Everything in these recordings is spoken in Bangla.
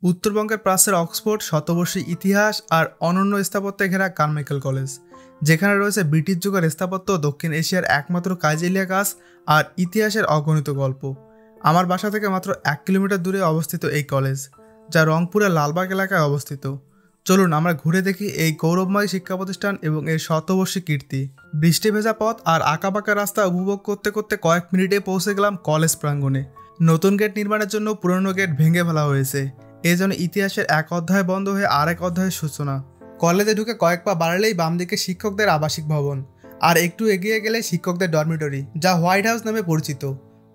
উত্তরবঙ্গের প্রাচ্যের অক্সফোর্ড, শতবর্ষী ইতিহাস আর অনন্য স্থাপত্যে ঘেরা কারমাইকেল কলেজ, যেখানে রয়েছে ব্রিটিশ যুগের স্থাপত্য, দক্ষিণ এশিয়ার একমাত্র কাইজেলিয়া গাছ আর ইতিহাসের অগণিত গল্প। আমার বাসা থেকে মাত্র 1 কিলোমিটার দূরে অবস্থিত এই কলেজ, যা রংপুরের লালবাগ এলাকায় অবস্থিত। চলুন আমরা ঘুরে দেখি এই গৌরবময় শিক্ষা প্রতিষ্ঠান এবং এর শতবর্ষী কীর্তি। বৃষ্টি ভেজা পথ আর আঁকাবাঁকা রাস্তা উপভোগ করতে করতে কয়েক মিনিটে পৌঁছে গেলাম কলেজ প্রাঙ্গণে। নতুন গেট নির্মাণের জন্য পুরনো গেট ভেঙে ফেলা হয়েছে। এই জন্য ইতিহাসের এক অধ্যায় বন্ধ হয়ে আরেক অধ্যায়ের সূচনা। কলেজে ঢুকে কয়েক পা বাড়ালেই বাম দিকে শিক্ষকদের আবাসিক ভবন, আর একটু এগিয়ে গেলে শিক্ষকদের ডরমিটরি, যা হোয়াইট হাউস নামে পরিচিত।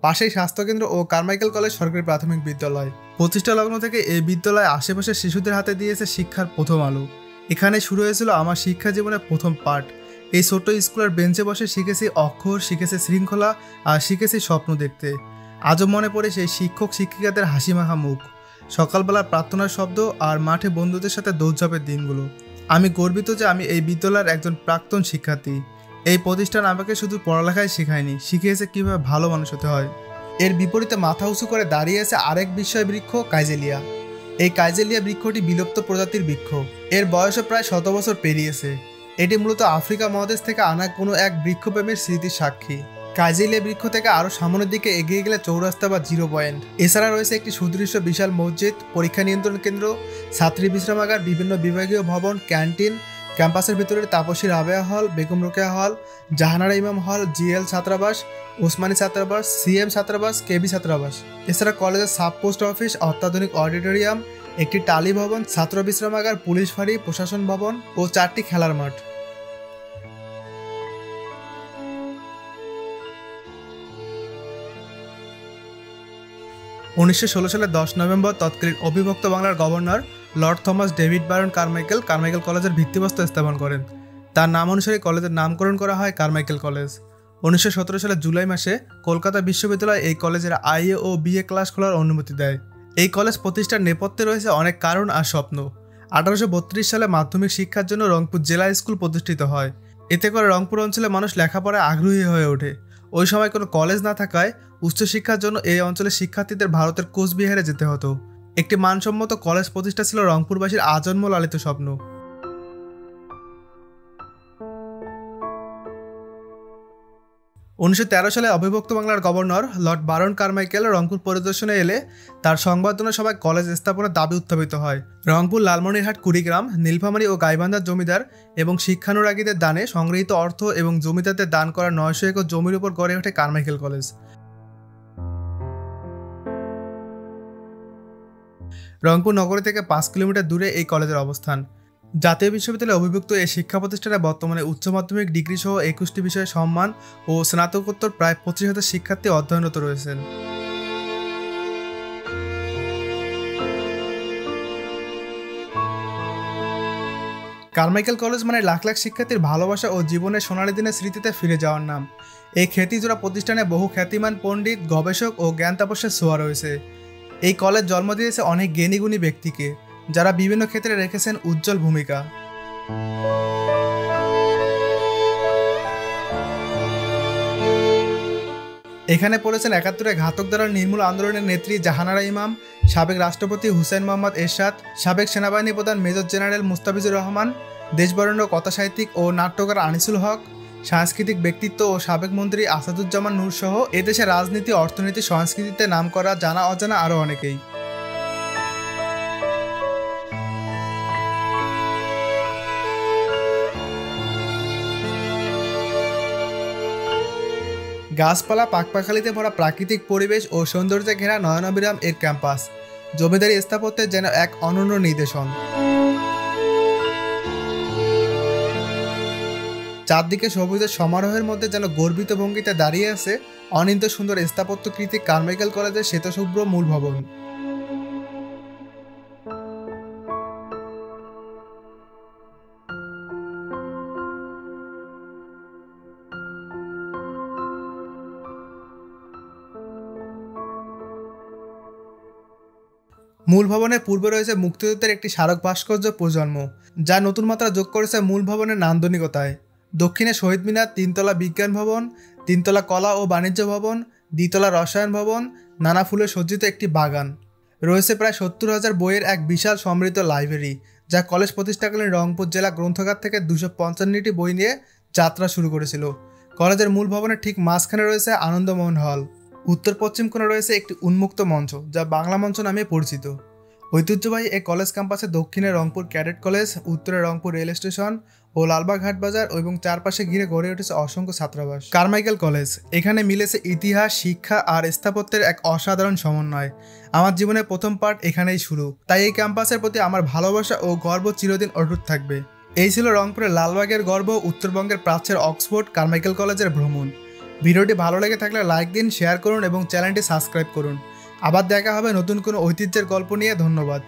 পাশেই স্বাস্থ্যকেন্দ্র ও কারমাইকেল কলেজ সরকারি প্রাথমিক বিদ্যালয়। প্রতিষ্ঠা লগ্ন থেকে এই বিদ্যালয় আশেপাশের শিশুদের হাতে দিয়েছে শিক্ষার প্রথম আলো। এখানে শুরু হয়েছিল আমার শিক্ষা জীবনের প্রথম পাঠ। এই ছোট্ট স্কুলের বেঞ্চে বসে শিখেছি অক্ষর, শিখেছি শৃঙ্খলা, আর শিখেছি স্বপ্ন দেখতে। আজও মনে পড়ে সেই শিক্ষক শিক্ষিকাদের হাসিমাখা মুখ, সকালবেলার প্রার্থনার শব্দ আর মাঠে বন্ধুদের সাথে দৌড়ঝাঁপের দিনগুলো। আমি গর্বিত যে আমি এই বিদ্যালয়ের একজন প্রাক্তন শিক্ষার্থী। এই প্রতিষ্ঠান আমাকে শুধু পড়ালেখায় শেখায়নি, শিখিয়েছে কীভাবে ভালো মানুষ হতে হয়। এর বিপরীতে মাথা উঁচু করে দাঁড়িয়ে আছে আরেক বিস্ময় বৃক্ষ, কাইজেলিয়া। এই কাইজেলিয়া বৃক্ষটি বিলুপ্ত প্রজাতির বৃক্ষ। এর বয়সও প্রায় 100 বছর পেরিয়েছে। এটি মূলত আফ্রিকা মহাদেশ থেকে আনা কোনো এক বৃক্ষপ্রেমের স্মৃতির সাক্ষী। কাইজেলিয়া বৃক্ষ থেকে আরও সামনের দিকে এগিয়ে গেলে চৌরাস্তা বা জিরো পয়েন্ট। এছাড়া রয়েছে একটি সুদৃশ্য বিশাল মসজিদ, পরীক্ষা নিয়ন্ত্রণ কেন্দ্র, ছাত্রী বিশ্রামাগার, বিভিন্ন বিভাগীয় ভবন, ক্যান্টিন, ক্যাম্পাসের ভিতরে তাপসী রাবেয়া হল, বেগম রোকেয়া হল, জাহানারা ইমাম হল, জিএল ছাত্রাবাস, ওসমানী ছাত্রাবাস, সিএম ছাত্রাবাস, কেবি ছাত্রাবাস। এছাড়া কলেজের সাব পোস্ট অফিস, অত্যাধুনিক অডিটোরিয়াম, একটি টালি ভবন, ছাত্র বিশ্রামাগার, পুলিশ ফাঁড়ি, প্রশাসন ভবন ও 4টি খেলার মাঠ। 1916 সালের 10 নভেম্বর তৎকালীন অবিভক্ত বাংলার governor lord Thomas David Baron Carmichael কলেজের ভিত্তিপ্রস্তর স্থাপন করেন। তার নাম অনুসারে কলেজের নামকরণ করা হয় কারমাইকেল কলেজ। 1917 সালের জুলাই মাসে কলকাতা বিশ্ববিদ্যালয় এই কলেজের আইএ ও বিএ ক্লাস খোলার অনুমতি দেয়। এই কলেজ প্রতিষ্ঠার নেপথ্যে রয়েছে অনেক কারণ আর স্বপ্ন। 1832 সালে মাধ্যমিক শিক্ষার জন্য রংপুর জেলা স্কুল প্রতিষ্ঠিত হয়। এতে করে রংপুর অঞ্চলে মানুষ লেখাপড়ায় আগ্রহী হয়ে ওঠে। ওই সময় কোনো কলেজ না থাকায় উচ্চশিক্ষার জন্য এই অঞ্চলের শিক্ষার্থীদের ভারতের কোচবিহারে যেতে হতো। একটি মানসম্মত কলেজ প্রতিষ্ঠা ছিল রংপুরবাসীর আজন্ম লালিত স্বপ্ন। 1913 সালে অবিভক্ত বাংলার গভর্নর লর্ড বারন কারমাইকেল রংপুর পরিদর্শনে এলে তার সংবর্ধনা সভায় কলেজ স্থাপনের দাবি উত্থাপিত হয়। রংপুর, লালমনিরহাট, কুড়িগ্রাম, নীলফামারী ও গাইবান্ধার জমিদার এবং শিক্ষানুরাগীদের দানে সংগৃহীত অর্থ এবং জমিদারদের দান করা 900 একর জমির উপর গড়ে ওঠে কারমাইকেল কলেজ। রংপুর নগরী থেকে 5 কিলোমিটার দূরে এই কলেজের অবস্থান। জাতীয় বিশ্ববিদ্যালয়ে অভিভুক্ত এই শিক্ষা প্রতিষ্ঠানে বর্তমানে উচ্চ মাধ্যমিক ডিগ্রি সহ 21টি বিষয়ে সম্মান ও স্নাতকোত্তর প্রায় 25,000 শিক্ষার্থী অধ্যয়নরত রয়েছেন। কারমাইকেল কলেজ মানে লাখ লাখ শিক্ষার্থীর ভালোবাসা ও জীবনের সোনালী দিনের স্মৃতিতে ফিরে যাওয়ার নাম। এই খ্যাতিজোড়া প্রতিষ্ঠানে বহু খ্যাতিমান পণ্ডিত, গবেষক ও জ্ঞান তাপস্যের ছোঁয়া রয়েছে। এই কলেজ জন্ম দিয়েছে অনেক জ্ঞানীগুণী ব্যক্তিকে, যারা বিভিন্ন ক্ষেত্রে রেখেছেন উজ্জ্বল ভূমিকা। এখানে পড়েছেন 71-এ ঘাতক দ্বারা নির্মূল আন্দোলনের নেত্রী জাহানারা ইমাম, সাবেক রাষ্ট্রপতি হুসেইন মোহাম্মদ এরশাদ, সাবেক সেনাবাহিনী প্রধান মেজর জেনারেল মুস্তাফিজুর রহমান, দেশবরেণ্য কথাসাহিত্যিক ও নাট্যকার আনিসুল হক, সাংস্কৃতিক ব্যক্তিত্ব ও সাবেক মন্ত্রী আসাদুজ্জামান নূর সহ এদেশে রাজনীতি, অর্থনীতি, সংস্কৃতিতে নাম করা জানা অজানা আরও অনেকেই। গাছপালা, পাকপাখালিতে ভরা প্রাকৃতিক পরিবেশ ও সৌন্দর্যে ঘেরা নয়নাভিরাম এর ক্যাম্পাস জমিদারি স্থাপত্যের যেন এক অনন্য নিদর্শন। চারদিকে সবুজের সমারোহের মধ্যে যেন গর্বিত ভঙ্গিতে দাঁড়িয়ে আছে অনিন্দ সুন্দর স্থাপত্যকৃতি কারমাইকেল কলেজের শ্বেতশুভ্র মূল ভবন। মূল ভবনের পূর্বে রয়েছে মুক্তিযুদ্ধের একটি স্মারক ভাস্কর্য প্রজন্ম, যা নতুন মাত্রা যোগ করেছে মূল ভবনের নান্দনিকতায়। দক্ষিণে শহীদ মিনার, 3তলা বিজ্ঞান ভবন, 3তলা কলা ও বাণিজ্য ভবন, 2তলা রসায়ন ভবন, নানা ফুলে সজ্জিত একটি বাগান। রয়েছে প্রায় 70,000 বইয়ের এক বিশাল সমৃদ্ধ লাইব্রেরি, যা কলেজ প্রতিষ্ঠাকালীন রংপুর জেলা গ্রন্থাগার থেকে 255টি বই নিয়ে যাত্রা শুরু করেছিল। কলেজের মূল ভবনের ঠিক মাঝখানে রয়েছে আনন্দমোহন হল। উত্তর পশ্চিম কোণে রয়েছে একটি উন্মুক্ত মঞ্চ, যা বাংলা মঞ্চ নামে পরিচিত। ঐতিহ্যবাহী এই কলেজ ক্যাম্পাসে দক্ষিণে রংপুর ক্যাডেট কলেজ, উত্তরে রংপুর রেল স্টেশন ও লালবাগ হাট বাজার এবং চারপাশে ঘিরে গড়ে উঠেছে অসংখ্য ছাত্রাবাস। কারমাইকেল কলেজ, এখানে মিলেছে ইতিহাস, শিক্ষা আর স্থাপত্যের এক অসাধারণ সমন্বয়। আমার জীবনের প্রথম পার্ট এখানেই শুরু, তাই এই ক্যাম্পাসের প্রতি আমার ভালোবাসা ও গর্ব চিরদিন অটুট থাকবে। এই ছিল রংপুরের লালবাগের গর্ব, উত্তরবঙ্গের প্রাচ্যের অক্সফোর্ড কারমাইকেল কলেজের ভ্রমণ। ভিডিওটি ভালো লেগে থাকলে লাইক দিন, শেয়ার করুন এবং চ্যানেলটি সাবস্ক্রাইব করুন। আবার দেখা হবে নতুন কোনো ঐতিহ্যের গল্প নিয়ে। ধন্যবাদ।